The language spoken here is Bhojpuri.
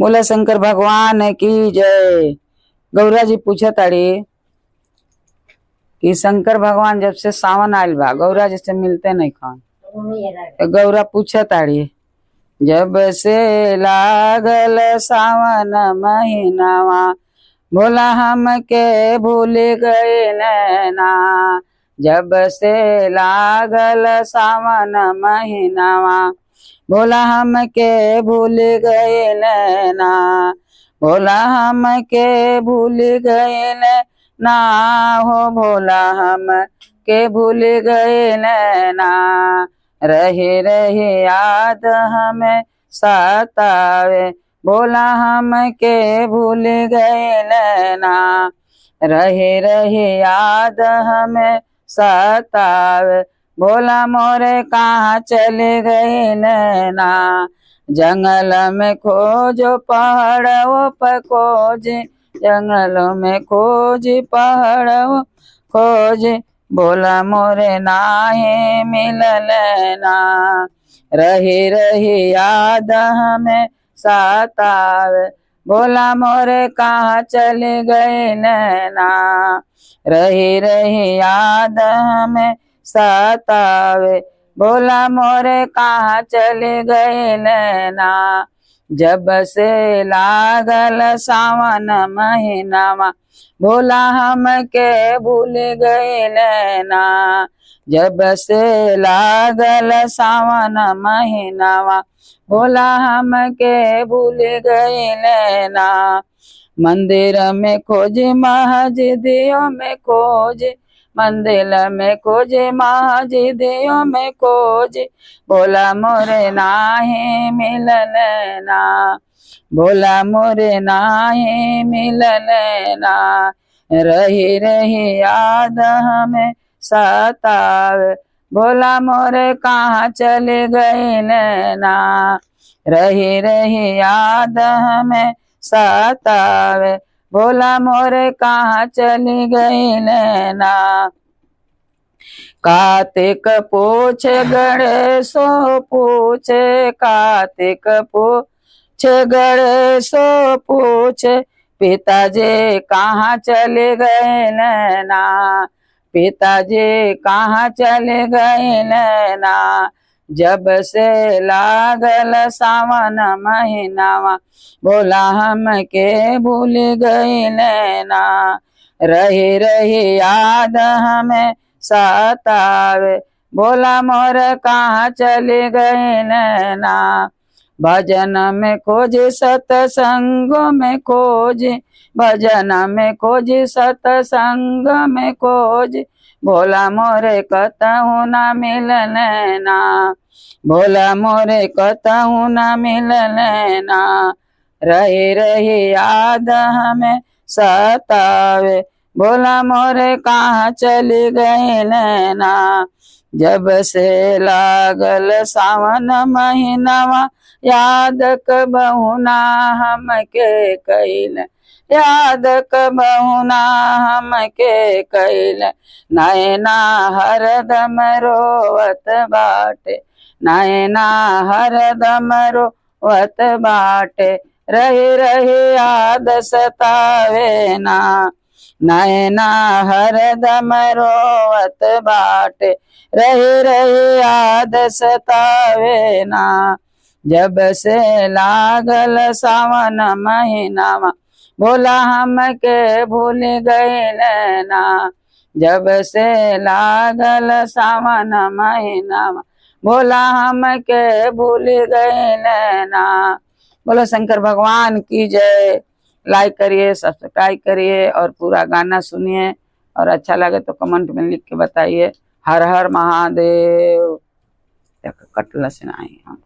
बोला शंकर भगवान की जय। गौरा जी पूछा ताड़ी कि शंकर भगवान जब से सावन आयल बा गौरा जी से मिलते नहीं कौन। तो गौरा पूछा ताड़ी जब से लागल सावन महीनावा भोला हम के भूल गए नैना। जब से लागल सावन महीनावा भोला हम के भूल गए नैना। भोला हम के भूल गए ना हो भोला हम के भूल गए नैना। रहे रहे याद हमें सतावे भोला हम के भूल गए नैना। रहे रहे याद हमें सतावे भोला मोरे कहाँ चले गए नैना। जंगल में खोजो पहाड़ों पर खोज जंगलों में खोज पहाड़ों खोज भोला मोरे नाहे मिलल ना। रहे रहे याद हमें सतावे भोला मोरे कहाँ चले गए नैना। रहे रहे याद हमें सतावे भोला मोरे कहाँ चले गए नैना। जब से लागल सावन महीनावा भोला हम के भूल गए नैना। जब से लागल सावन महीनावा भोला हम के भूल गए नैना। मंदिर में खोजे मस्जिदियों में खोजे मंदिर में खोजे मस्जिदियों में खोजे भोला मोरे नाहे मिलल ना। भोला मोरे नाहे मिलल ना। रही रही याद हमें सतावे भोला मोरे कहाँ चले गए नैना। रही रही याद हमें सतावे भोला मोरे कहाँ चली गई नैना। कार्तिक पूछे गणेशो पूछे कार्तिक पूछे गणेशो पूछे पिताजी कहाँ चले गए नैना। पिताजी कहाँ चले गए नैना। जब से लागल सावन महीनावा भोला हम के भूल गए नैना। रही रही याद हमें सतावे भोला मोर कहाँ चले गए नैना। भजन में खोजे सतसंग में खोजे भजन में खोजे सतसंग में खोजे भोला मोरे कतहु न मिलन ना। भोला मोरे कतहु न मिलन ना। रहे रहे याद हमें सतावे भोला मोरे कहाँ चले गए नैना। जब से लागल सावन महीनावा याद कबहु ना हम के कैल याद कबहु ना हम के कैल। नैना हरदम रोवत बाटे नैना हरदम रोवत बाटे। रहे रहे याद सतावे ना। नैना हरदम रोवत बाटे रहे रहे याद सतावे ना। जब से लागल सावन महीनावा भोला हम के भूल गए नैना। जब से लागल सावन महीनावा भोला हम के भूल गए नैना। बोलो शंकर भगवान की जय। लाइक करिए सब्सक्राइब करिए और पूरा गाना सुनिए और अच्छा लगे तो कमेंट में लिख के बताइए। हर हर महादेव। कटला सुनाई हम।